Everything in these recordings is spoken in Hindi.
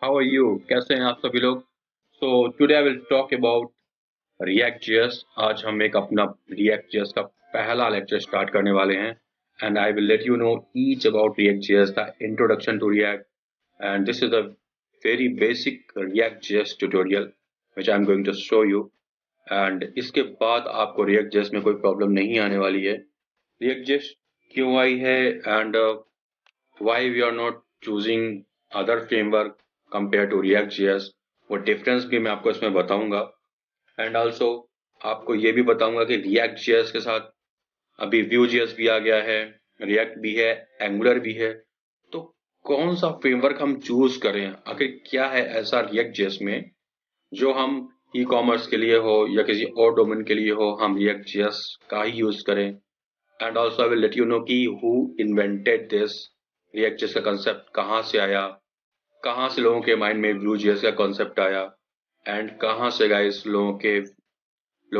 How are you? कैसे हैं आप सभी लोग? So today I will talk about React JS. आज हम एक अपना रिएक्ट जेएस का पहला लेक्चर स्टार्ट करने वाले हैं and I will let you know each about React JS, the introduction to React, and this is a very basic React JS tutorial which I am going to show you. And इसके बाद आपको रिएक्ट जेएस में कोई प्रॉब्लम नहीं आने वाली है। रिएक्ट जेएस क्यों आई है and why we are not choosing other framework compared to React.js, वो डिफरेंस भी मैं आपको इसमें बताऊंगा। एंड ऑल्सो आपको ये भी बताऊंगा कि React.js के साथ अभी Vue.js भी आ गया है, React भी है, Angular भी है। तो कौन सा फ्रेमवर्क हम चूज करें? आखिर क्या है ऐसा React.js में जो हम ई कॉमर्स के लिए हो या किसी और डोमेन के लिए हो, हम React.js का ही यूज करें। And also I will let you no कि हु इन्वेंटेड दिस React.js का कंसेप्ट, कहाँ से आया, कहाँ से लोगों के माइंड में Vue.js का कॉन्सेप्ट आया, एंड कहाँ से गाइस लोगों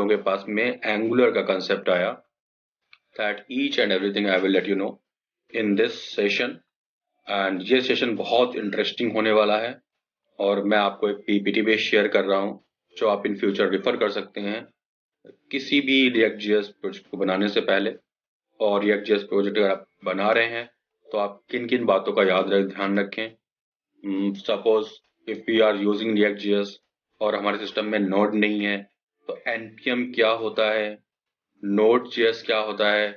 के पास में एंगुलर का कंसेप्ट आया। That each and everything I will let you no in this session. And ये सेशन बहुत इंटरेस्टिंग होने वाला है और मैं आपको एक पीपीटी भी शेयर कर रहा हूँ जो आप इन फ्यूचर रेफर कर सकते हैं किसी भी React.js प्रोजेक्ट को बनाने से पहले। और React.js प्रोजेक्ट अगर आप बना रहे हैं तो आप किन किन बातों का ध्यान रखें। Suppose if we are using React.js और हमारे सिस्टम में नोड नहीं है तो npm क्या होता है, Node.js क्या होता है।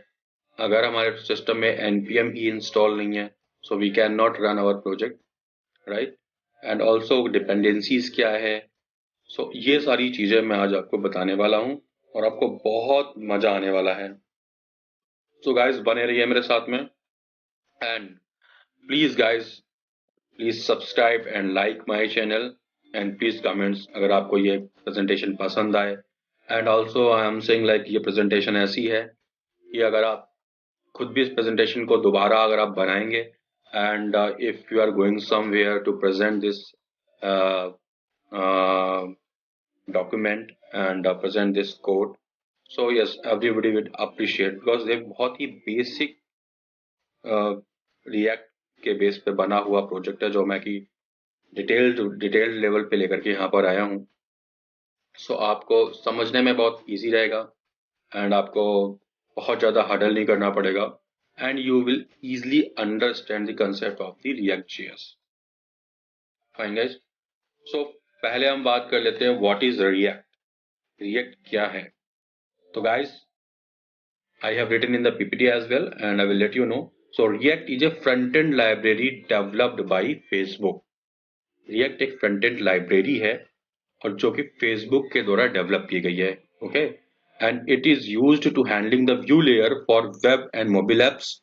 अगर हमारे सिस्टम में npm ही इंस्टॉल नहीं है so we can not run our project, right. And also dependencies क्या है। सो ये सारी चीजें मैं आज आपको बताने वाला हूँ और आपको बहुत मजा आने वाला है। सो गाइस बने रहिए मेरे साथ में। And please guys, please subscribe and like my channel and please comments अगर आपको ये प्रेजेंटेशन पसंद आए। And also I am saying like ये प्रेजेंटेशन ऐसी है कि अगर आप खुद भी इस प्रेजेंटेशन को दोबारा अगर आप बनाएंगे and if you are going somewhere to present this document and present this code, so yes everybody would appreciate because ये बहुत ही बेसिक रिएक्ट के बेस पे बना हुआ प्रोजेक्ट है जो मैं कि डिटेल्ड लेवल पे लेकर के यहाँ पर आया हूँ। सो आपको समझने में बहुत इजी रहेगा एंड आपको बहुत ज़्यादा हडल नहीं करना पड़ेगा and you will easily understand the concept of the React.js। Fine guys. So पहले हम बात कर लेते हैं व्हाट इज रिएक्ट क्या है। तो guys, I have written in the PPT as well and I will let you know. So React is a front-end library developed by Facebook. React एक front-end library है और जो कि Facebook के द्वारा डेवलप की गई है, okay? And it is used to handling the view layer for web and mobile apps.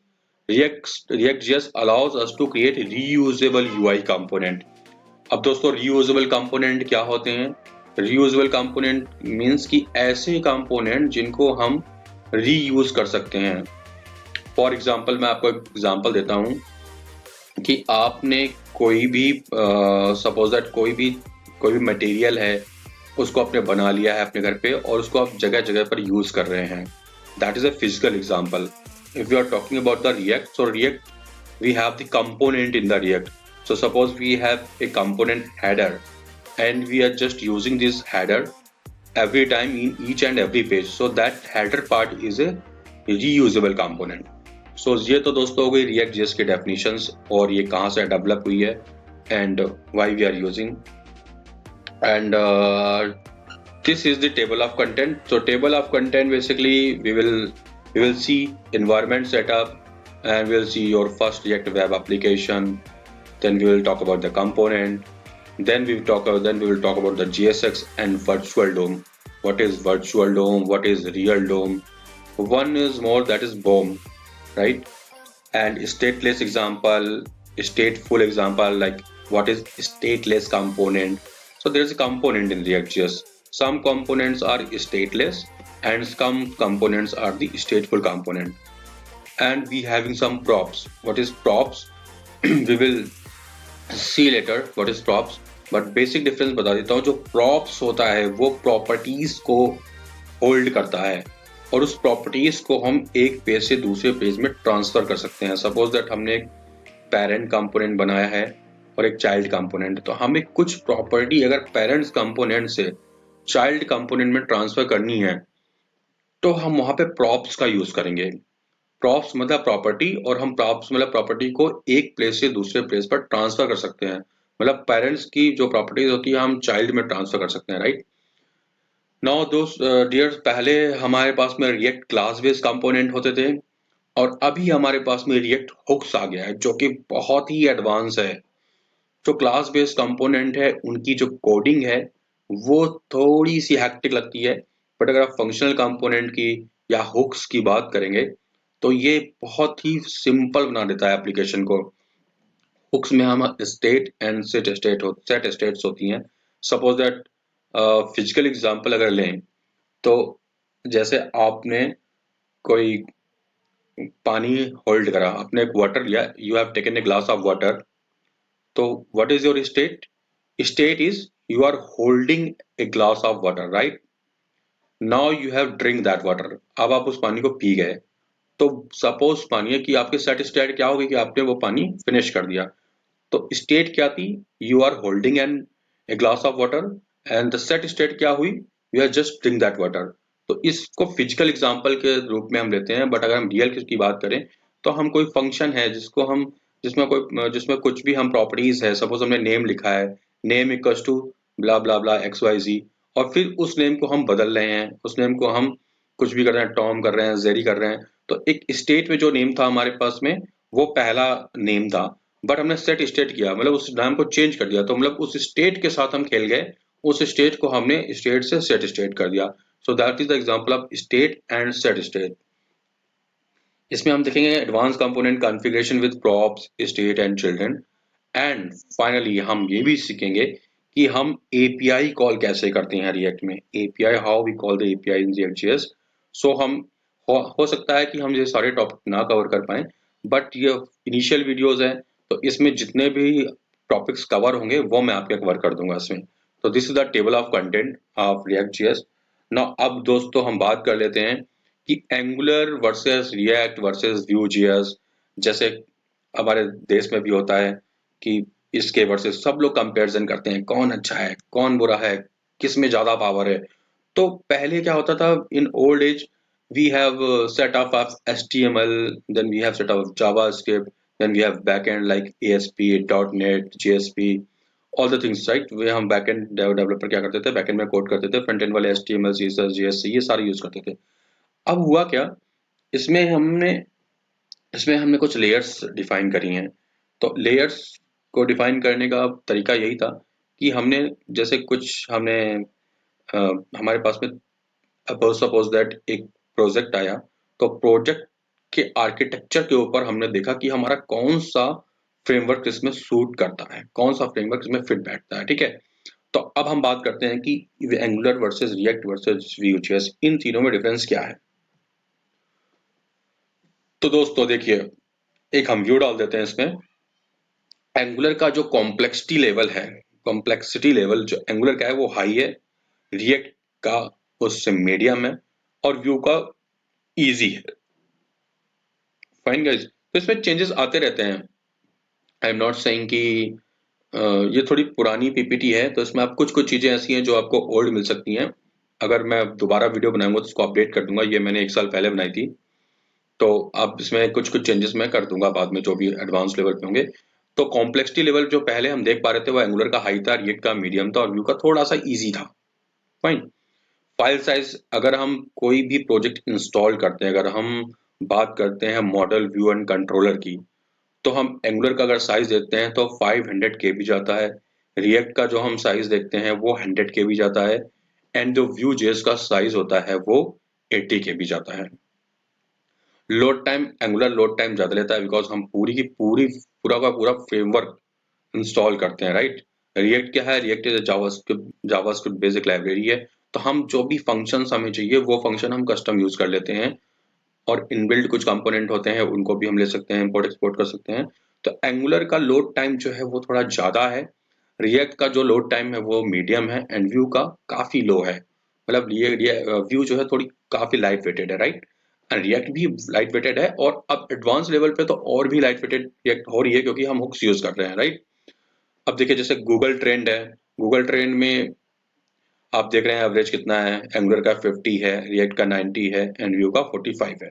React just allows us to create reusable UI component. अब दोस्तों reusable component क्या होते हैं? Reusable component means कि ऐसे component जिनको हम रीयूज कर सकते हैं। फॉर एग्जाम्पल मैं आपको एक एग्जाम्पल देता हूँ कि आपने कोई भी सपोज दैट कोई भी मटेरियल है उसको आपने बना लिया है अपने घर पे और उसको आप जगह जगह पर यूज कर रहे हैं। That is a physical example. If you are talking about the React, so React we have the component in the React. So suppose we have a component header and we are just using this header every time in each and every page, so that header part is a reusable component. So ये तो दोस्तों हो गई React.js की definitions और ये कहाँ से डेवलप हुई है and why we are using, and this is the table of content. So table of content basically we will see environment setup and we'll see your first React web application, then we will talk about the component, then we will talk about the JSX and virtual DOM. What is virtual DOM? What is real DOM? One is more, that is BOM, right? And stateless example, stateful example, like what is stateless component? So there's a component in React.js. Some components are stateless and some components are the stateful component. And we having some props. What is props? We will see later what is props, but basic difference बता देता हूँ। जो प्रॉप्स होता है वो प्रॉपर्टीज को होल्ड करता है और उस प्रॉपर्टीज को हम एक पेज से दूसरे पेज में ट्रांसफर कर सकते हैं। सपोज दैट हमने एक पेरेंट कंपोनेंट बनाया है और एक चाइल्ड कंपोनेंट। तो हमें कुछ प्रॉपर्टी अगर पेरेंट्स कंपोनेंट से चाइल्ड कंपोनेंट में ट्रांसफर करनी है तो हम वहां पे प्रॉप्स का यूज करेंगे। प्रॉप्स मतलब प्रॉपर्टी, और हम प्रॉप्स मतलब प्रॉपर्टी को एक प्लेस से दूसरे प्लेस पर ट्रांसफर कर सकते हैं। मतलब पेरेंट्स की जो प्रॉपर्टीज होती है हम चाइल्ड में ट्रांसफर कर सकते हैं, राइट। नाउ दोस्त डियर, पहले हमारे पास में रिएक्ट क्लास बेस्ड कंपोनेंट होते थे और अभी हमारे पास में रिएक्ट हुक्स आ गया है जो कि बहुत ही एडवांस है। जो क्लास बेस्ड कंपोनेंट है उनकी जो कोडिंग है वो थोड़ी सी हैक्टिक लगती है, बट अगर आप फंक्शनल कंपोनेंट की या हुक्स की बात करेंगे तो ये बहुत ही सिंपल बना देता है एप्लीकेशन को। हुक्स में हम स्टेट एंड सेट स्टेट्स होती हैं। सपोज दैट फिजिकल एग्जांपल अगर लें तो जैसे आपने कोई पानी होल्ड करा, आपने एक वाटर लिया, you have taken a glass of water. तो what is your state? State is you are holding a glass of water, right. Now you have drink that water, अब आप उस पानी को पी गए। तो सपोज मानिए कि आपकी सेट स्टेट क्या होगी कि आपने वो पानी फिनिश कर दिया। तो स्टेट क्या थी? You are holding an a glass of water. And the set state क्या हुई? You are just drink that water. तो इसको फिजिकल एग्जांपल के रूप में हम लेते हैं, बट अगर हम रियल की बात करें तो हम कोई फंक्शन है जिसको हम जिसमें कुछ भी हम प्रॉपर्टीज है, सपोज हमने नेम लिखा है, name equals to blah blah blah X Y Z, और फिर उस नेम को हम बदल रहे हैं, उस नेम को हम कुछ भी कर रहे हैं, टॉम कर रहे हैं, जेरी कर रहे हैं। तो एक स्टेट में जो नेम था हमारे पास में वो पहला नेम था, बट हमने सेट स्टेट किया, मतलब उस नाम को चेंज कर दिया। तो मतलब उस स्टेट के साथ हम खेल गए, उस स्टेट को हमने स्टेट से सेट स्टेट कर दिया। So that is the example of state and set state. इसमें हम देखेंगे advance component configuration with props, state and children. And finally हम ये भी सीखेंगे कि हम एपीआई कॉल कैसे करते हैं रिएक्ट में। API, how we call the API in React JS. So हम हो सकता है कि हम ये सारे टॉपिक ना कवर कर पाए, बट ये इनिशियल वीडियोस हैं तो इसमें जितने भी टॉपिक्स कवर होंगे वो मैं आपके कवर कर दूंगा इसमें। तो this is the table of content of React JS. Now अब दोस्तों हम बात कर लेते हैं कि Angular versus React versus Vue JS. जैसे हमारे देश में भी होता है कि इसके वर्सेस सब लोग कंपैरिजन करते हैं, कौन अच्छा है कौन बुरा है, किस में ज्यादा पावर है। तो पहले क्या होता था, in old age we have set up of HTML, then we have set up of JavaScript, then we have backend like ASP, .NET, JSP, all the things, right। वे हम बैकएंड डेवलपर क्या करते थे, बैकएंड में कोड करते थे, फ्रंट एंड वाले HTML, CSS, JS ये सारे यूज करते थे। अब हुआ क्या, इसमें हमने इसमें हमने कुछ लेयर्स डिफाइन करी हैं। तो लेयर्स को डिफाइन करने का तरीका यही था कि हमने जैसे कुछ हमने अ, हमारे पास में सपोज दैट एक प्रोजेक्ट आया, तो प्रोजेक्ट के आर्किटेक्चर के ऊपर हमने देखा कि हमारा कौन सा फ्रेमवर्क इसमें सूट करता है, कौन सा फ्रेमवर्क इसमें फिट बैठता है, ठीक है। तो अब हम बात करते हैं कि Angular versus React versus Vue.js, इन तीनों में डिफरेंस क्या है। तो दोस्तों देखिए, एक हम व्यू डाल देते हैं इसमें। एंगुलर का जो कॉम्प्लेक्सिटी लेवल जो एंगुलर का है वो हाई है, रिएक्ट का उससे मीडियम है, और व्यू का इजी है। फाइन गाइस, तो इसमें चेंजेस आते रहते हैं। आई एम नॉट सेइंग कि ये थोड़ी पुरानी पीपीटी है, तो इसमें आप कुछ कुछ चीजें ऐसी हैं जो आपको ओल्ड मिल सकती हैं। अगर मैं दोबारा वीडियो बनाऊंगा तो उसको अपडेट कर दूंगा, ये मैंने एक साल पहले बनाई थी। तो अब इसमें कुछ कुछ चेंजेस मैं कर दूंगा बाद में जो भी एडवांस लेवल पे होंगे। तो कॉम्प्लेक्सिटी लेवल जो पहले हम देख पा रहे थे वो एंगुलर का हाई था, रिएक्ट का मीडियम था, और व्यू का थोड़ा सा इजी था। फाइन। फाइल साइज, अगर हम कोई भी प्रोजेक्ट इंस्टॉल करते हैं, अगर हम बात करते हैं मॉडल व्यू एंड कंट्रोलर की, तो हम एंगुलर का अगर साइज देखते हैं तो 500 केबी जाता है। रिएक्ट का जो हम साइज देखते हैं वो 100 केबी जाता है। एंड जो व्यू जेएस का साइज होता है वो 80 केबी जाता है। Load time, angular load time ज्यादा लेता है बिकॉज हम पूरी की पूरी पूरा का पूरा फ्रेमवर्क इंस्टॉल करते हैं, राइट। रिएक्ट क्या है, react is JavaScript basic library है। तो हम जो भी फंक्शंस हमें चाहिए वो फंक्शन हम कस्टम यूज कर लेते हैं, और इनबिल्ट कुछ कंपोनेंट होते हैं उनको भी हम ले सकते हैं, इंपोर्ट एक्सपोर्ट कर सकते हैं। तो एंगुलर का लोड टाइम जो है वो थोड़ा ज्यादा है, रिएक्ट का जो लोड टाइम है वो मीडियम है, एंड व्यू का काफी लो है। मतलब व्यू जो है थोड़ी काफी लाइट वेटेड है, राइट। एंड रिएक्ट भी लाइट वेटेड है, और अब एडवांस लेवल पे तो और भी लाइट वेटेड रिएक्ट हो रही है क्योंकि हम हुक्स यूज कर रहे हैं, राइट। अब देखिए जैसे गूगल ट्रेंड है, गूगल ट्रेंड में आप देख रहे हैं एवरेज कितना है, एंगुलर का 50 है, रिएक्ट का 90 है एंड व्यू का 45 है।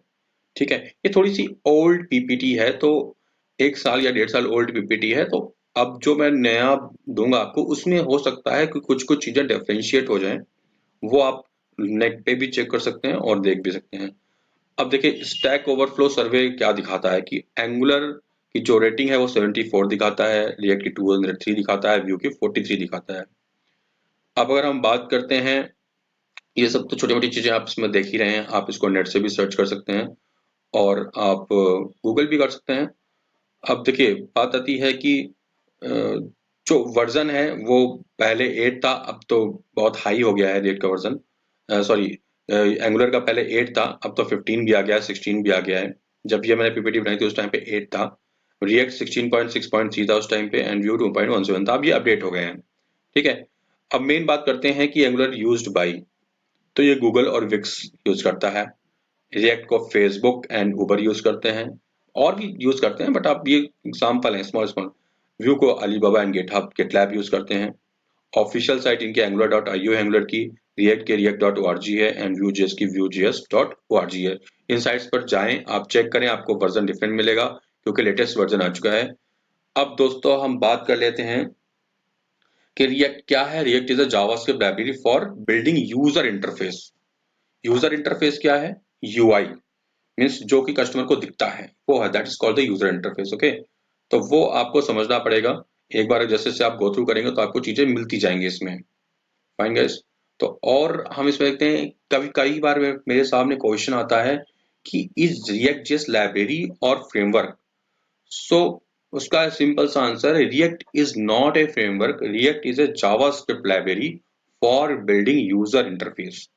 ठीक है, ये थोड़ी सी ओल्ड पीपीटी है, तो 1 साल या 1.5 साल ओल्ड पीपीटी है, तो अब जो मैं नया दूंगा आपको उसमें हो सकता है कि कुछ कुछ चीजें डिफरेंशिएट हो जाएं, वो आप नेट पे भी चेक कर सकते हैं और देख भी सकते हैं। अब देखिए स्टैक ओवरफ्लो सर्वे क्या दिखाता है कि एंगुलर की जो रेटिंग है वो 74 दिखाता है, रिएक्ट की 203 दिखाता है, व्यू की 43 दिखाता है। अब अगर हम बात करते हैं, ये सब तो छोटी मोटी चीजें आप इसमें देख ही रहे हैं, आप इसको नेट से भी सर्च कर सकते हैं और आप गूगल भी कर सकते हैं। अब देखिए बात आती है कि अ, जो वर्जन है वो पहले 8 था, अब तो बहुत हाई हो गया है रिएक्ट का वर्जन, सॉरी एंगुलर का पहले 8 था, अब तो 15 भी आ गया है, 16 भी आ गया है। जब ये मैंने पीपीटी बनाई थी उस टाइम पे 8 था, रिएक्ट 16.6.3 था उस टाइम पे एंड व्यू 2.17 था, अब ये अपडेट हो गए हैं। ठीक है, अब मेन बात करते हैं कि एंगुलर यूज्ड बाई, तो ये गूगल और विक्स यूज करता है। रिएक्ट को फेसबुक एंड उबर यूज करते हैं, और भी यूज करते हैं बट आप ये एग्जाम्पल हैं स्मॉल स्मॉल। व्यू को Alibaba and GitHub GitLab use करते हैं। ऑफिशियल साइट इनके Angular dot I O Angular की, रिएक्ट के React dot O R G है एंड व्यू जेएस की Vue JS dot O R G है। इन साइट्स पर जाएं, आप चेक करें, आपको वर्जन डिफरेंट मिलेगा क्योंकि लेटेस्ट वर्जन आ चुका है। अब दोस्तों हम बात कर लेते हैं कि रिएक्ट क्या है। React is a JavaScript library for building user interface. User interface क्या है? यूआई मीन्स जो कि कस्टमर को दिखता है वो है, that is called the user interface. Okay, तो वो आपको समझना पड़ेगा। एक बार जैसे जैसे आप गो थ्रू करेंगे तो आपको चीजें मिलती जाएंगी इसमें। फाइन गाइस, तो और हम इसमें देखते हैं कभी कई बार मेरे सामने क्वेश्चन आता है कि इज रिएक्ट जस्ट लाइब्रेरी और फ्रेमवर्क। सो उसका सिंपल सा आंसर है, react is not a framework, react is a JavaScript library for building user interface.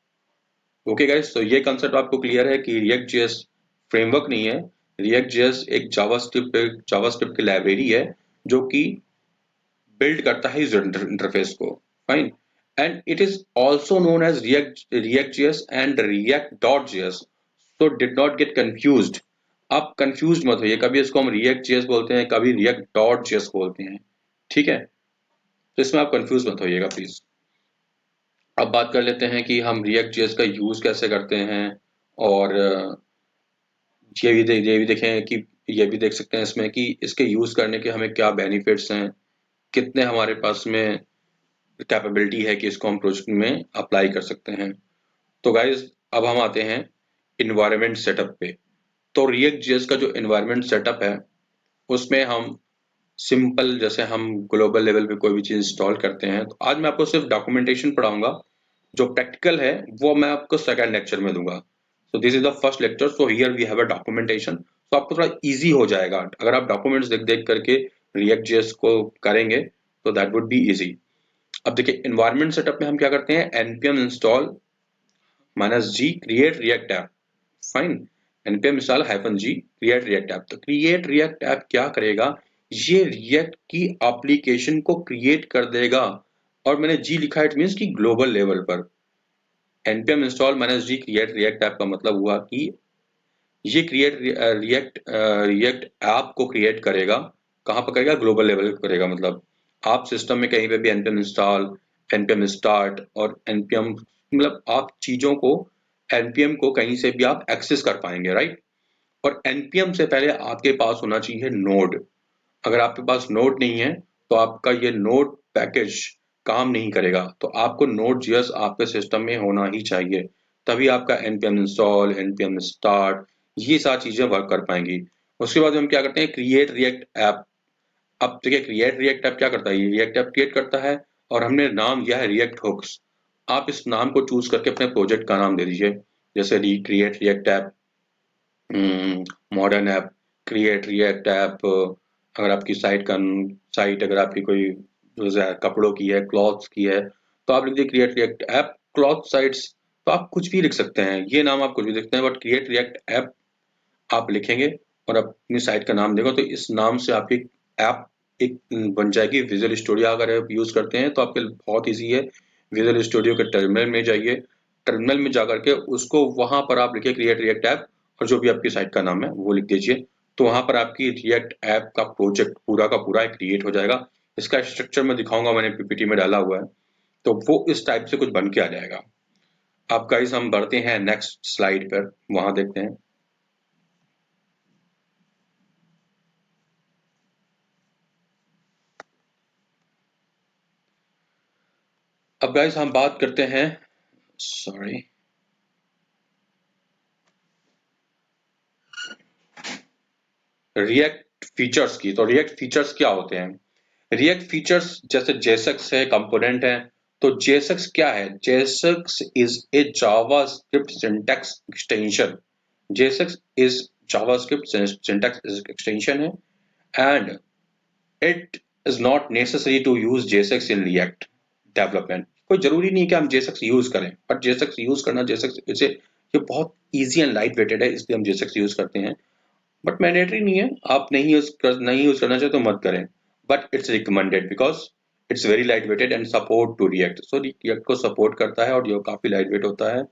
Okay guys, तो ये कंसेप्ट आपको क्लियर है कि रिएक्ट जेएस फ्रेमवर्क नहीं है, रिएक्ट जेएस एक जावास्क्रिप्ट की लाइब्रेरी है जो कि बिल्ड करता है यूजर इंटरफेस को। Fine, and it is also known as React JS and React dot JS, so did not get confused. आप कंफ्यूज मत होइए, कभी इसको हम रिएक्ट जेएस बोलते हैं, कभी रिएक्ट डॉट जेएस बोलते हैं। ठीक है, तो इसमें आप कंफ्यूज मत होइएगा प्लीज। अब बात कर लेते हैं कि हम रिएक्ट जेएस का यूज कैसे करते हैं, और ये भी देखें कि ये भी देख सकते हैं इसमें कि इसके यूज करने के हमें क्या बेनिफिट्स हैं, कितने हमारे पास में कैपेबिलिटी है कि इसको हम प्रोजेक्ट में अप्लाई कर सकते हैं। तो गाइज अब हम आते हैं इन्वायरमेंट सेटअप पे। तो रिएक्ट जेएस का जो इन्वायरमेंट सेटअप है उसमें हम सिंपल, जैसे हम ग्लोबल लेवल पे कोई भी चीज इंस्टॉल करते हैं, तो आज मैं आपको सिर्फ डॉक्यूमेंटेशन पढ़ाऊंगा, जो प्रैक्टिकल है वो मैं आपको सेकंड लेक्चर में दूंगा। So this is the first lecture, so here we have a documentation, तो आपको थोड़ा इजी हो जाएगा अगर आप डॉक्यूमेंट्स देख देख करके रिएक्ट जेएस को करेंगे, तो दैट वुड बी इजी। अब देखिए इन्वायरमेंट सेटअप में हम क्या करते हैं, npm install -g create react app। Fine, npm install -g create react app। तो create react app क्या करेगा, ये रिएक्ट की एप्लीकेशन को क्रिएट कर देगा। और मैंने जी लिखा है, इट मींस कि ग्लोबल लेवल पर। npm install -g create react app का मतलब हुआ कि ये क्रिएट रिएक्ट ऐप को क्रिएट करेगा। कहाँ पर करेगा? ग्लोबल लेवल पर करेगा। मतलब आप सिस्टम में कहीं पे भी npm इंस्टॉल, npm स्टार्ट और npm, मतलब आप चीजों को npm को कहीं से भी आप एक्सेस कर पाएंगे, राइट। और npm से पहले आपके पास होना चाहिए नोड। अगर आपके पास नोड नहीं है तो आपका ये नोड पैकेज काम नहीं करेगा। तो आपको नोड जेएस आपके सिस्टम में होना ही चाहिए, तभी आपका npm इंस्टॉल, npm स्टार्ट, ये सारी चीजें वर्क कर पाएंगी। उसके बाद हम क्या करते हैं, क्रिएट रिएक्ट ऐप। अब देखिए क्रिएट रिएक्ट ऐप क्या करता है, ये रिएक्ट ऐप क्रिएट करता है और हमने नाम दिया है रिएक्ट हुक्स। आप इस नाम को चूज करके अपने प्रोजेक्ट का नाम दे दीजिए, जैसे create react app, modern app, create react app. अगर आपकी साइट अगर आपकी कोई कपड़ों की है, क्लॉथ्स की है, तो आप लिख दीजिए create react app cloth sites. तो आप कुछ भी लिख सकते हैं, ये नाम आप कुछ भी लिखते हैं, बट क्रिएट रिएक्ट ऐप आप लिखेंगे और अपनी साइट का नाम देगा, तो इस नाम से आपकी ऐप एक बन जाएगी। विजुअल स्टूडियो अगर आप यूज करते हैं तो आपके लिए बहुत ईजी है। विजुअल स्टूडियो के टर्मिनल में जाइए, टर्मिनल में जाकर के उसको वहां पर आप लिखिए क्रिएट रिएक्ट ऐप और जो भी आपकी साइट का नाम है वो लिख दीजिए। तो वहां पर आपकी रिएक्ट ऐप का प्रोजेक्ट पूरा का पूरा क्रिएट हो जाएगा। इसका स्ट्रक्चर मैं दिखाऊंगा, मैंने पीपीटी में डाला हुआ है, तो वो इस टाइप से कुछ बन के आ जाएगा। अब गाइस हम बढ़ते हैं नेक्स्ट स्लाइड पर, वहां देखते हैं। अब गाइस हम बात करते हैं, सॉरी, रिएक्ट फीचर्स की। तो रिएक्ट फीचर्स क्या होते हैं? रिएक्ट फीचर्स जैसे जेएसएक्स है, कंपोनेंट है। तो जेएसएक्स क्या है? JSX is a JavaScript syntax extension. JSX is JavaScript syntax extension है, and it is not necessary to use JSX in React development. कोई जरूरी नहीं कि हम जेएसएक्स यूज करें, बट जेएसएक्स यूज करना, जेएसएक्स इसे ये बहुत इजी एंड लाइट वेटेड है, इसलिए हम जेएसएक्स यूज करते हैं। बट मैंडेटरी नहीं है, आप नहीं यूज करना चाहे तो मत करें, but it's recommended because it's very light weighted and support to React. So React को सपोर्ट करता है और ये काफी लाइट वेट होता है।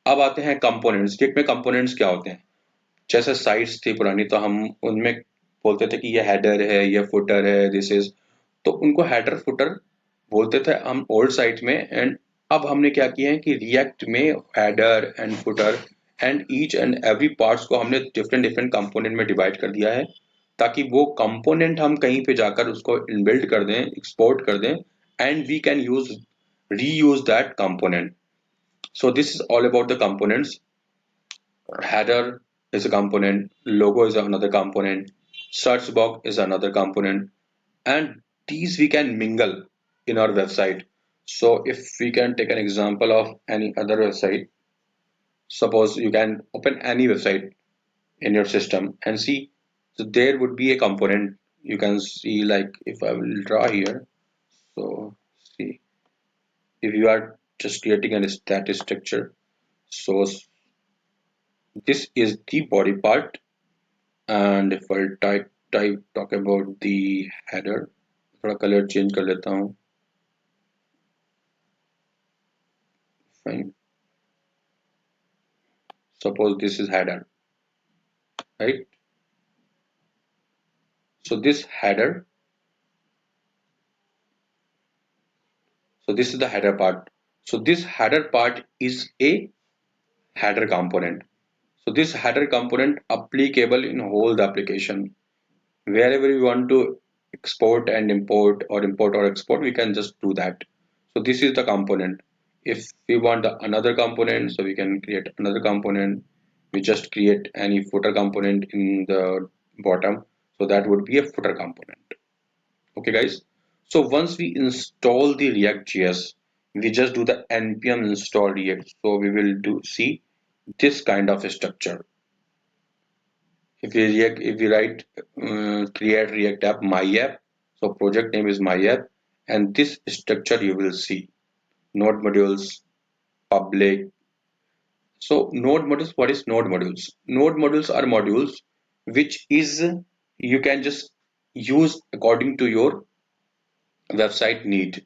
अब आते हैं कंपोनेंट्स। रिएक्ट में कंपोनेंट्स क्या होते हैं? जैसे साइट्स थी पुरानी, तो हम उनमें बोलते थे कि ये हेडर है, ये फुटर है, दिस इज, तो उनको हेडर फुटर बोलते थे हम ओल्ड साइट में। एंड अब हमने क्या किया है कि रिएक्ट में header and footer and each and every parts को हमने डिफरेंट डिफरेंट कंपोनेंट में डिवाइड कर दिया है, ताकि वो कंपोनेंट हम कहीं पे जाकर उसको इनबिल्ड कर दें, एक्सपोर्ट कर दें, and we can use reuse that component. So this is all about the components. Header is a component, logo is another component, search box is another component, and these we can mingle in our website. So if we can take an example of any other website, suppose you can open any website in your system and see, so there would be a component. You can see, like if I will draw here, so see, if you are just creating a static structure, so this is the body part. And if I type talk about the header, थोड़ा कलर चेंज कर लेता हूँ। Fine, suppose this is header, right? So this header, so this is the header part. So this header part is a header component. So this header component applicable in whole the application. Wherever we want to export and import, or import or export, we can just do that. So this is the component. If we want another component, so we can create another component. We just create any footer component in the bottom, so that would be a footer component. Okay guys, so once we install the React.js, we just do the npm install react. So we will do see this kind of structure. If we write create React app, my app, so project name is my app, and this structure you will see node modules, public. So node modules, what is node modules? Node modules are modules which is you can just use according to your website need.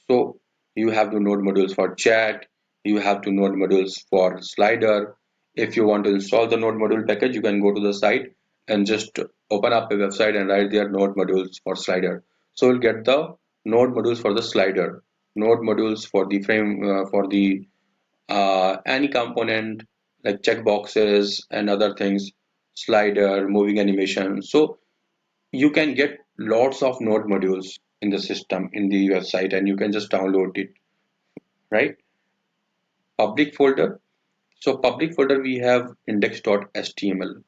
So you have the node modules for chat, you have the node modules for slider. If you want to install the node module package, you can go to the site and just open up a website and write their node modules for slider. So you'll get the node modules for the slider, node modules for the frame, for the any component like checkboxes and other things, slider, moving animation. So you can get lots of node modules in the system in the website, and you can just download it, right? Public folder. So public folder we have index.html.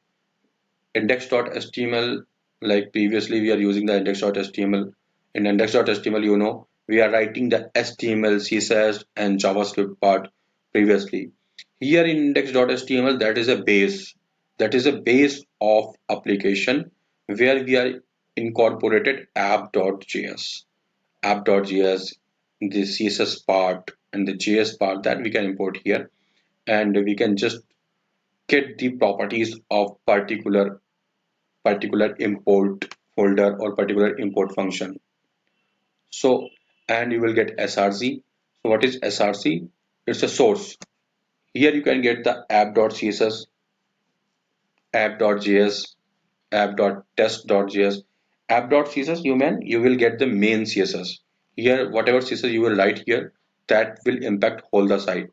Index.html, like previously we are using the index.html. In index.html, you know, we are writing the HTML, CSS and JavaScript part previously. Here in index.html, that is a base. That is a base of application where we are incorporated app.js. App.js, the CSS part and the JS part that we can import here, and we can just get the properties of particular import folder or particular import function. So, and you will get src. So what is src? It's a source. Here you can get the app.css, app.js, app.test.js, App.css, you will get the main CSS. Here, whatever CSS you will write here, that will impact whole the site.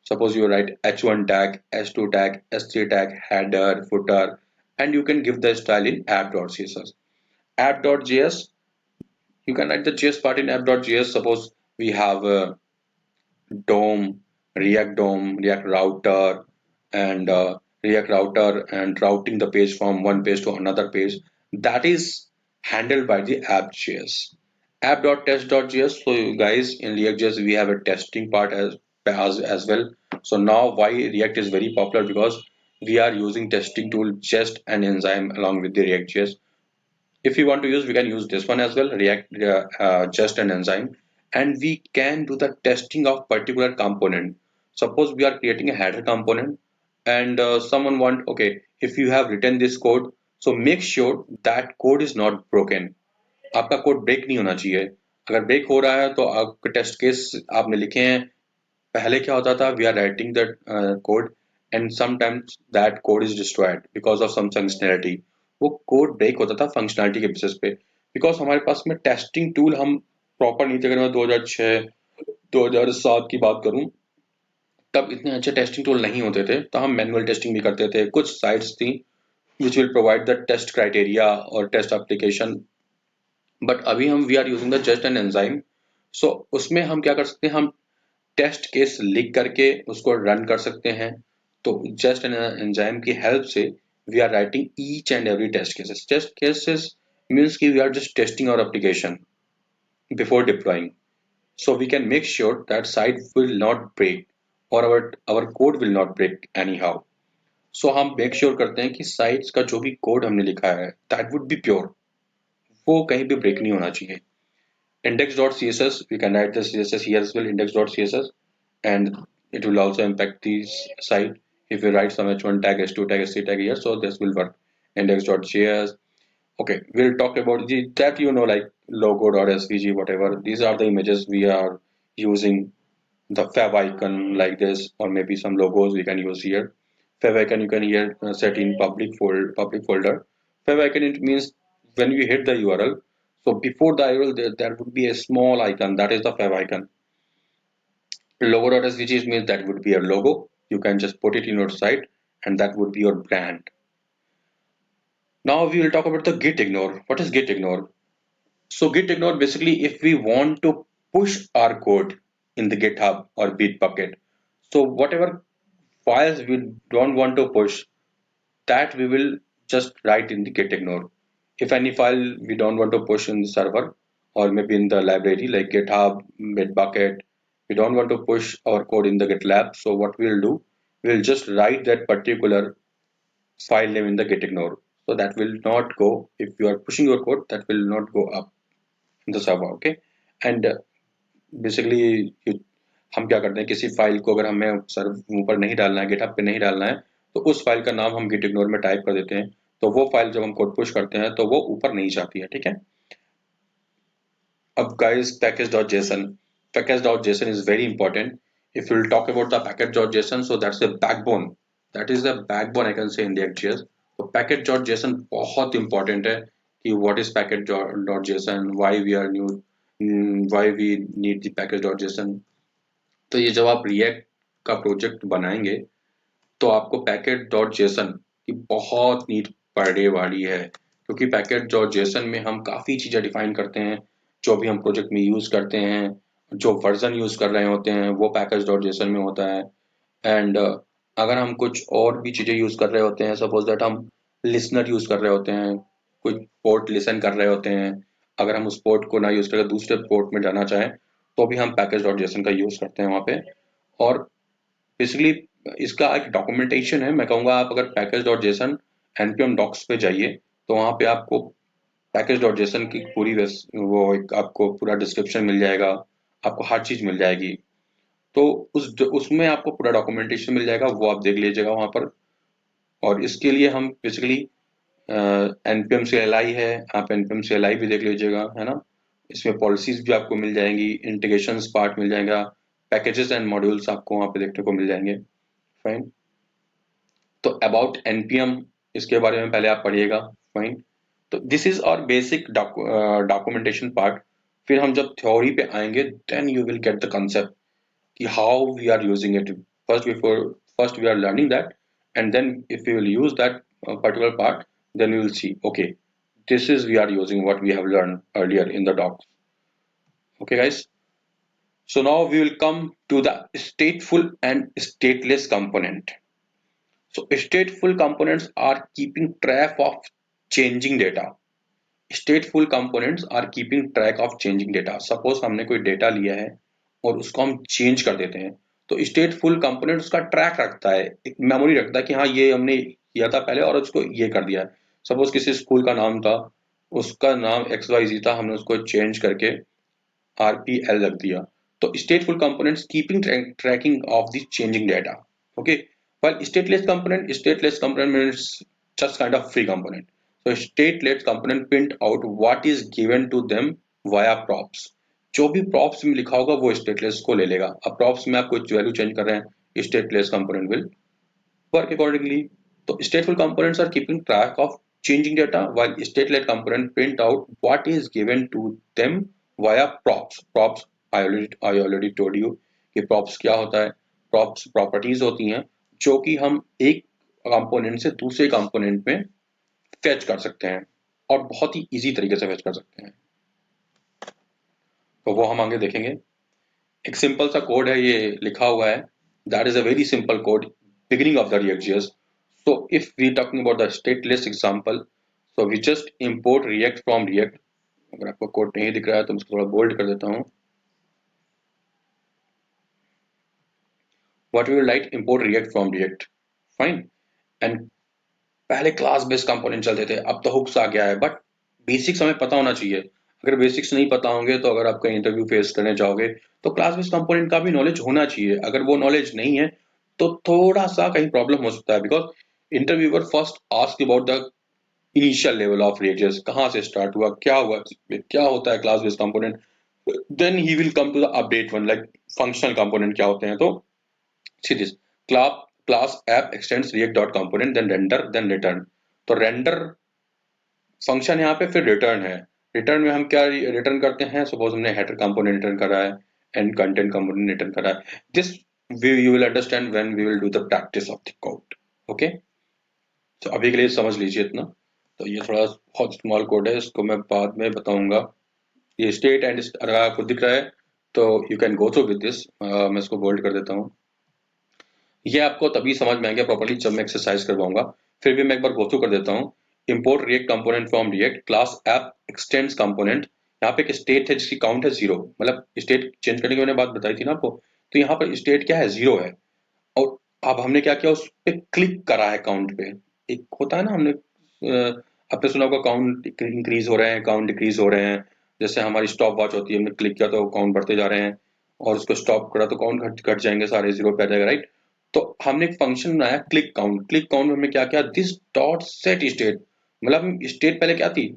Suppose you write h1 tag, h2 tag, s3 tag, header, footer, and you can give the style in app.css. App.js, you can write the JS part in app.js. Suppose we have DOM, React Router, and React Router and routing the page from one page to another page. That is handled by the app.js. App.test.js. So you guys, in React.js we have a testing part as well. So now why React is very popular, because we are using testing tool Jest and Enzyme along with the React.js. If you want to use, we can use this one as well, React, Just and Enzyme, and we can do the testing of particular component. Suppose we are creating a header component, and someone want, okay, if you have written this code, so make sure that code is not broken. आपका कोड ब्रेक नहीं होना चाहिए. अगर ब्रेक हो रहा है तो आपके टेस्ट केस आपने लिखे हैं. पहले क्या होता था, we are writing that code and sometimes that code is destroyed because of some functionality. वो कोड ब्रेक होता था फंक्शनैलिटी के बेसिस पे, बिकॉज हमारे पास में टेस्टिंग टूल हम प्रॉपर नहीं थे. अगर मैं 2006 2007 की बात करूं, तब इतने अच्छे टेस्टिंग टूल नहीं होते थे, तो हम मैनुअल टेस्टिंग भी करते थे. कुछ साइट्स थी which will provide the test criteria और टेस्ट एप्लीकेशन, बट अभी हम we are using the Jest and Enzyme. So उसमें हम क्या कर सकते हैं, हम टेस्ट केस लिख करके उसको रन कर सकते हैं. तो जस्ट एन एंजाइम की हेल्प से we are writing each and every test cases. Test cases means कि we are just testing our application before deploying. So we can make sure that site will not break or our code will not break anyhow. So हम make sure करते हैं कि sites का जो भी code हमने लिखा है that would be pure, वो कहीं भी break नहीं होना चाहिए. Index.css, we can write the CSS here as well, index.css, and it will also impact the site. If you write some h1 tag, h2 tag, s3 tag here, so this will work. Index.js. Okay, we'll talk about that, like logo.svg, whatever. These are the images we are using. The fav icon like this, or maybe some logos we can use here. Fav icon you can here set in public folder. Fav icon, it means when you hit the URL, so before the URL there would be a small icon, that is the fav icon. Logo.svg means that would be a logo. You can just put it in your site and that would be your brand. Now we will talk about the git ignore. What is git ignore? So git ignore, basically if we want to push our code in the GitHub or Bitbucket, so whatever files we don't want to push, that we will just write in the git ignore. If any file we don't want to push in the server or maybe in the library like GitHub, Bitbucket, we don't want to push our code in the GitLab, so what we'll do, we'll just write that particular file name in the git ignore. So that will not go, if you are pushing your code, that will not go up in the server. Okay, and basically हम क्या करते हैं, किसी फाइल को अगर हमें सर्वर ऊपर नहीं डालना है, गिटहब पे नहीं डालना है, तो उस फाइल का नाम हम गिट इग्नोर में टाइप कर देते हैं. तो वो फाइल जब हम कोड पुश करते हैं तो वो ऊपर नहीं जाती है. ठीक है. अब guys, package.json is very important. If we'll talk about the package.json, so that's the backbone, that is the backbone I can say in the React.js. तो package.json बहुत important है कि what is package.json, why we need the package.json. तो ये जब आप React का प्रोजेक्ट बनाएंगे तो आपको package.json की बहुत नीड पड़ने वाली है, क्योंकि package.json में हम काफ़ी चीज़ें डिफाइन करते हैं जो भी हम प्रोजेक्ट में यूज़ करते हैं. जो वर्जन यूज़ कर रहे होते हैं वो package.json में होता है. एंड अगर हम कुछ और भी चीज़ें यूज़ कर रहे होते हैं, सपोज दैट हम लिसनर यूज़ कर रहे होते हैं, कुछ पोर्ट लिसन कर रहे होते हैं, अगर हम उस पोर्ट को ना यूज़ करके दूसरे पोर्ट में जाना चाहें तो भी हम package.json का यूज़ करते हैं वहाँ पे. और बेसिकली इसका एक डॉक्यूमेंटेशन है. मैं कहूँगा आप अगर package.json npm docs पे जाइए तो वहाँ पे आपको package.json की पूरी वो एक आपको पूरा डिस्क्रिप्शन मिल जाएगा, आपको हर चीज़ मिल जाएगी. तो उसमें आपको पूरा डॉक्यूमेंटेशन मिल जाएगा, वो आप देख लीजिएगा वहाँ पर. और इसके लिए हम बेसिकली npm CLI है, आप npm CLI भी देख लीजिएगा, है ना. इसमें पॉलिसीज भी आपको मिल जाएंगी, इंटीग्रेशंस पार्ट मिल जाएगा, पैकेजेस एंड मॉड्यूल्स आपको वहाँ पे देखने को मिल जाएंगे. फाइन. तो अबाउट npm, इसके बारे में पहले आप पढ़िएगा. फाइन. तो this is our basic documentation part. फिर हम जब थ्योरी पे आएंगे then you will get the concept कि how we are using it. First we are learning that, and then if you will use that particular part, then we will see, okay, this is we are using what we have learned earlier in the docs. Okay guys, so now we will come to the stateful and stateless component. So stateful components are keeping track of changing data. Stateful components are keeping track of changing data. Suppose हमने कोई डेटा लिया है और उसको हम चेंज कर देते हैं, तो स्टेटफुल कंपोनेंट उसका ट्रैक रखता है, एक मेमोरी रखता है कि हाँ ये हमने किया था पहले और उसको ये कर दिया है। सपोज किसी स्कूल का नाम था, उसका नाम XYZ था, हमने उसको चेंज करके RPL रख दिया। तो stateful components keeping tracking of the changing data. Okay, while stateless component means just kind of free component. So stateless component print out what is given to them via props. जो भी props में लिखा होगा वो stateless को ले लेगा। अब props में आप कोई वैल्यू चेंज कर रहे हैं, stateless component will work accordingly. So stateful components are keeping track of changing data, while stateless component print out what is given to them via props. Props I already told you कि props क्या होता है। props properties होती हैं जो कि हम एक कंपोनेंट से दूसरे कंपोनेंट में फेच कर सकते हैं और बहुत ही इजी तरीके से फेच कर सकते हैं। तो वो हम आगे देखेंगे। एक सिंपल सा कोड है, ये लिखा हुआ है, that is a very simple code, beginning of the React.js. So if we talking about the stateless example, so we just import React from React. अगर आपको कोड नहीं दिख रहा है तो मैं इसको थोड़ा बोल्ड कर देता हूँ। What we will write, import React from React, fine. And पहले क्लास बेस्ड कंपोनेंट चलते थे, अब तो हुक्स आ गया है, बट बेसिक्स हमें पता होना चाहिए। अगर बेसिक्स नहीं पता होंगे तो अगर आप कहीं इंटरव्यू फेस करने जाओगे तो क्लास बेस्ड कंपोनेंट का भी नॉलेज होना चाहिए। अगर वो नॉलेज नहीं है तो थोड़ा सा कहीं प्रॉब्लम हो सकता है, because interviewer first ask about the initial level of reactors, कहाँ से स्टार्ट हुआ, क्या हुआ, क्या होता है class based component, then he will come to the update one like functional component क्या होते हैं। तो see this class app extends React dot component then render then return. तो रेंडर फंक्शन यहाँ पे, फिर रिटर्न है। रिटर्न में हम क्या रिटर्न करते हैं, सपोज हमने हेडर कंपोनेंट रिटर्न करा है एंड कंटेंट कंपोनेंट रिटर्न करा है। This you will understand when we will do the practice of the code. Okay, तो अभी के लिए समझ लीजिए इतना। तो ये थोड़ा बहुत स्मॉल कोड है, इसको मैं बाद में बताऊंगा। ये स्टेट एंड अगर आपको दिख रहा है तो you can go through with this. मैं इसको बोल्ड कर देता हूँ। ये आपको तभी समझ में आएंगे प्रॉपर्ली जब मैं एक्सरसाइज करवाऊंगा। फिर भी मैं एक बार गो थ्रू कर देता हूँ। Import react component from react class app x tends component. यहाँ पे एक स्टेट है जिसकी काउंट है 0, मतलब स्टेट चेंज करने की मैंने बात बताई थी ना आपको। तो यहाँ पर स्टेट क्या है, 0 है। और अब हमने क्या किया, उस पे क्लिक करा है काउंट पे। एक होता है ना, हमने आपने सुना होगा काउंट इंक्रीज हो रहे हैं, काउंट डिक्रीज हो रहे हैं। जैसे हमारी स्टॉप वॉच होती है, हमने क्लिक किया तो काउंट बढ़ते जा रहे हैं, और उसको स्टॉप करा तो काउंट घट जाएंगे, सारे 0 पे आ जाएगा, राइट। तो हमने एक फंक्शन बनाया क्लिक काउंट। क्लिक काउंट में हमने क्या किया, दिस डॉट सेट स्टेट, मतलब स्टेट पहले क्या थी,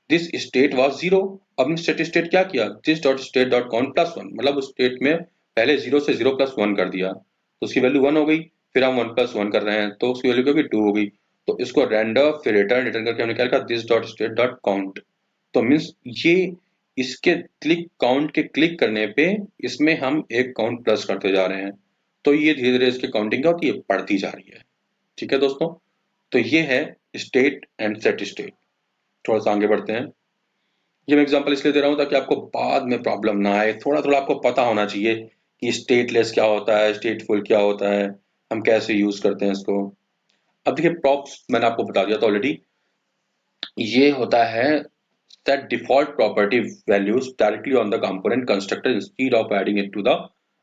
दिस स्टेट वाज 0। अब हमने सेट स्टेट क्या किया, this dot state dot count +1, मतलब उस स्टेट में पहले 0 से 0 + 1 कर दिया तो उसकी वैल्यू 1 हो गई। फिर हम 1 + 1 कर रहे हैं तो उसकी वैल्यू क्या होगी, 2 हो गई। तो इसको रेंडर फिर रिटर्न करके हमने क्या लिखा, this dot state dot count. तो मीन्स ये इसके क्लिक काउंट के क्लिक करने पे इसमें हम एक काउंट प्लस करते जा रहे हैं। तो ये धीरे धीरे इसकी काउंटिंग क्या होती है, बढ़ती जा रही है। ठीक है दोस्तों, तो ये है स्टेट एंड सेट स्टेट। थोड़ा सा आगे बढ़ते हैं। ये मैं एग्जांपल इसलिए दे रहा हूँ ताकि आपको बाद में प्रॉब्लम ना आए। थोड़ा थोड़ा आपको पता होना चाहिए कि स्टेटलेस क्या होता है, स्टेटफुल क्या होता है, हम कैसे यूज करते हैं इसको। अब देखिए प्रॉप्स मैंने आपको बता दिया था ऑलरेडी। ये होता है set default property values directly on the component constructor instead of adding it to the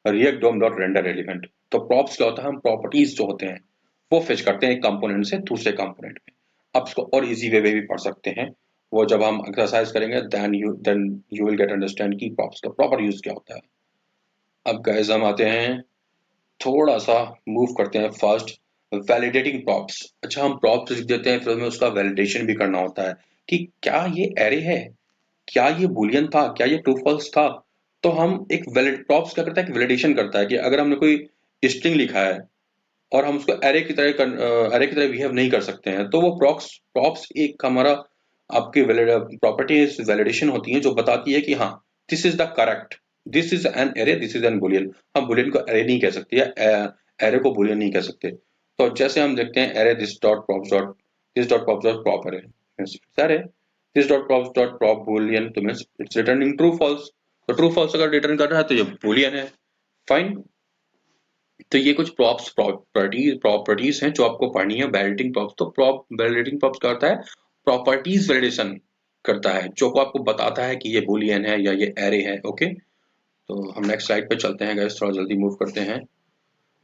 react dom.render element। तो props क्या होता है, हम properties जो होते हैं वो fetch करते हैं एक component से दूसरे component में। अब इसको और easy वे में भी पढ़ सकते हैं, वो जब हम exercise करेंगे then you will get understand कि props का proper use क्या होता है। अब guys हम आते हैं, थोड़ा सा मूव करते हैं फर्स्ट, वैलिडेटिंग प्रॉप्स। अच्छा, हम प्रॉप्स लिख देते हैं, फिर हमें उसका वैलिडेशन भी करना होता है कि क्या ये एरे है, क्या ये बूलियन था, क्या ये ट्रू फॉल्स था। तो हम एक वैलिड प्रॉप्स क्या करता है, वैलिडेशन करता है कि अगर हमने कोई स्ट्रिंग लिखा है और हम उसको एरे की तरह बिहेव नहीं कर सकते हैं, तो वो प्रॉप्स प्रॉप्स एक हमारा आपकी प्रॉपर्टीज वैलिडेशन होती है जो बताती है कि हाँ this is the correct, this is an array, this is an Boolean. हम बुलियन को एरे नहीं कह सकते या एरे को बुलियन नहीं कह सकते। तो जैसे हम देखते हैं array this dot props dot prop array, array this dot prop boolean, तो means it's returning true false. True ट्रू फॉल्स अगर रिटर्न कर रहा है तो ये बुलियन है। फाइन। तो ये कुछ प्रॉपर्टीज हैं जो आपको पढ़नी है वैलिडेटिंग प्रॉप्स। तो वैलिडेटिंग प्रॉप्स क्या होता है? प्रॉपर्टीज वैलिडेशन करता है जो को आपको बताता है कि ये बुलियन है या ये एरे है। ओके, तो हम नेक्स्ट स्लाइड पे चलते हैं गाइस, थोड़ा जल्दी मूव करते हैं,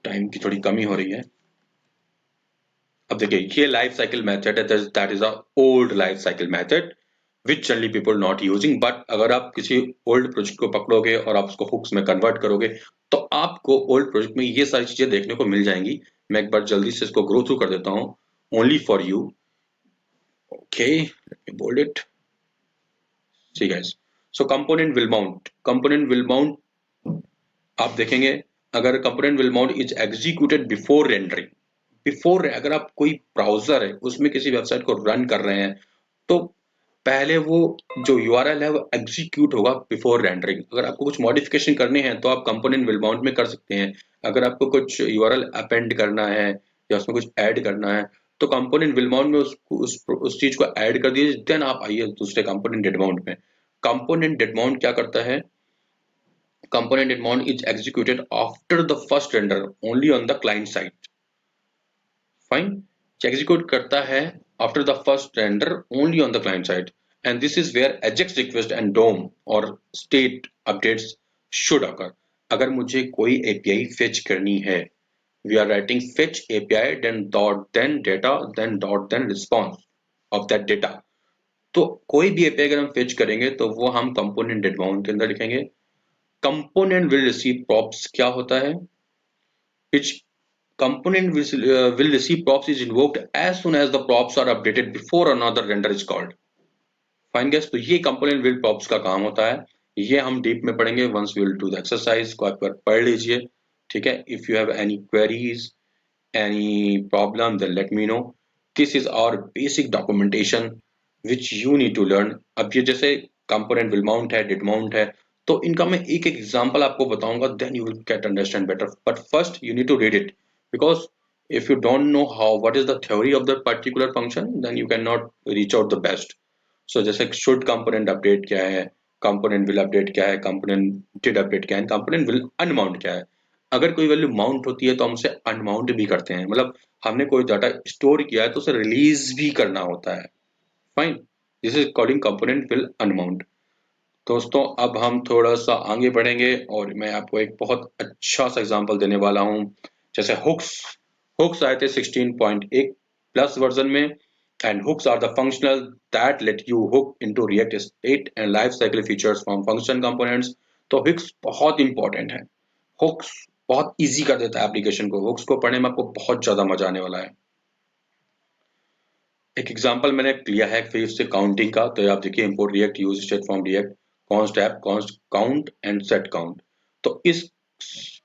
टाइम की थोड़ी कमी हो रही है। अब देखिए ये लाइफ साइकिल मेथड है, that is a old life cycle method which generally people not using. But अगर आप किसी ओल्ड प्रोजेक्ट को पकड़ोगे और आप उसको हुक्स में कन्वर्ट करोगे तो आपको ओल्ड प्रोजेक्ट में ये सारी चीजें देखने को मिल जाएंगी। मैं एक बार जल्दी से इसको ग्रो थ्रू कर देता हूँ only for you. Okay, let me bold it. See guys, so component will mount आप देखेंगे, अगर component will mount is executed before rendering, before, अगर आप कोई ब्राउजर है उसमें किसी वेबसाइट को रन कर रहे हैं तो पहले वो जो यूआरएल है वो एग्जीक्यूट होगा बिफोर रेंडरिंग। अगर आपको कुछ मॉडिफिकेशन करने हैं तो आप कंपोनेंट विल माउंट में कर सकते हैं। अगर आपको कुछ यूआरएल अपेंड करना है या उसमें कुछ ऐड करना है तो कंपोनेंट विल माउंट में उस चीज को ऐड कर दीजिए, देन आप आइए दूसरे कंपोनेंट डेट माउंट में। कंपोनेंट डेट माउंट क्या करता है? Component in mount is executed after the first render only on the client side. Fine. Execute करता है after the first render only on the client side, and this is where AJAX request and DOM or state updates should occur. अगर मुझे कोई API fetch करनी है, we are writing fetch API then dot then data then dot then response of that data. तो कोई भी API अगर हम fetch करेंगे तो वो हम component date mount के अंदर लिखेंगे। कंपोनेंट विल रिसीव प्रॉप्स क्या होता है? Which component will receive props is invoked as soon as the props are updated before another render is called. Fine guys, तो ये कंपोनेंट विल प्रॉप्स का काम होता है। ये हम डीप में पढ़ेंगे once we will do the exercise को, आप पढ़ लीजिए। ठीक है, if you have any queries any problem then let me know. This is our basic documentation which you need to learn. अब ये जैसे कंपोनेंट विल माउंट है, डिड माउंट है, तो इनका मैं एक एक एग्जांपल आपको बताऊंगा, then you will get understand better. But first you need to read it, because if you don't know how what is the theory of the particular function then you cannot reach out the best. So जैसे should component update क्या है, component will update क्या है, component did update क्या है, component will unmount क्या है। अगर कोई वैल्यू माउंट होती है तो हम उसे अनमाउंट भी करते हैं, मतलब हमने कोई डाटा स्टोर किया है तो उसे रिलीज भी करना होता है। Fine, this is calling component will unmount. दोस्तों अब हम थोड़ा सा आगे बढ़ेंगे और मैं आपको एक बहुत अच्छा सा एग्जांपल देने वाला हूं। जैसे हुक्स आए थे 16.1 प्लस वर्जन में, and hooks are the functional that let you hook into React state and life cycle features from function components. तो हुक्स बहुत इंपॉर्टेंट है। हुक्स बहुत इजी कर देता है एप्लीकेशन को। हुक्स को पढ़ने में आपको बहुत ज्यादा मजा आने वाला है। एक एग्जांपल मैंने लिया है फिर से काउंटिंग का, तो आप देखिए import react use state from react const app const count and set count. तो इस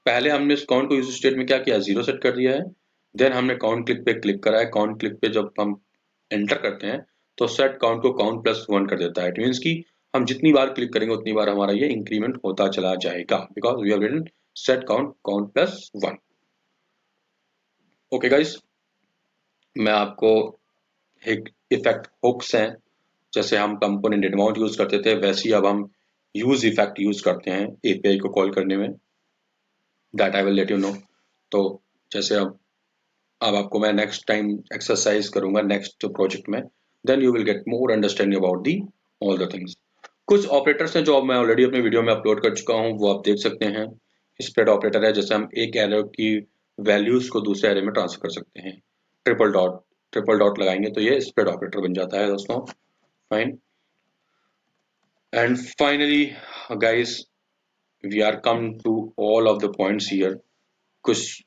पहले हमने इस काउंट को यूज स्टेट में क्या किया, 0 सेट कर दिया है। देन हमने काउंट क्लिक पे क्लिक करा है। काउंट क्लिक पे जब हम एंटर करते हैं तो सेट काउंट को काउंट प्लस 1 कर देता है। इट मीन्स कि हम जितनी बार क्लिक करेंगे उतनी बार हमारा ये इंक्रीमेंट होता चला जाएगा, because we have written set count count plus 1। Okay guys, मैं आपको एक इफेक्ट हुक्स हैं, जैसे हम कंपोनेंट अमाउंट यूज करते थे वैसे ही अब हम यूज इफेक्ट यूज करते हैं एपीआई को कॉल करने में, that I will let you know. तो जैसे अब आपको मैं नेक्स्ट टाइम एक्सरसाइज करूंगा नेक्स्ट प्रोजेक्ट में, then you will get more understanding about the all the things. कुछ ऑपरेटर्स हैं जो मैं ऑलरेडी अपने वीडियो में अपलोड कर चुका हूँ, वो आप देख सकते हैं। स्प्रेड ऑपरेटर है, जैसे हम एक एरे की वैल्यूज को दूसरे एरे में ट्रांसफर कर सकते हैं। ट्रिपल डॉट लगाएंगे तो ये स्प्रेड ऑपरेटर बन जाता है दोस्तों। Fine, and finally guys, we are come to all of the points here। कुछ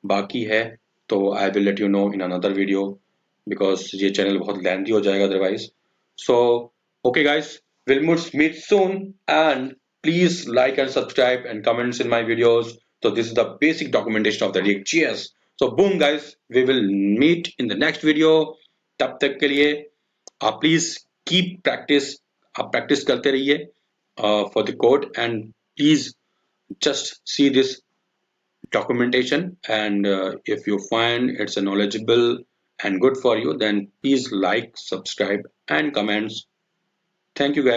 बाकी है तो I will let you know in another video because ये चैनल बहुत lengthy हो जाएगा otherwise। So okay guys, we'll meet soon and please like and subscribe and comments in my videos। So this is the basic documentation of the React.js। So boom guys, we will meet in the next video। तब तक के लिए आप प्लीज कीप प्रैक्टिस, आप प्रैक्टिस करते रहिए for the code, and please just see this documentation, and if you find it's a knowledgeable and good for you, then please like, subscribe and comments. Thank you guys.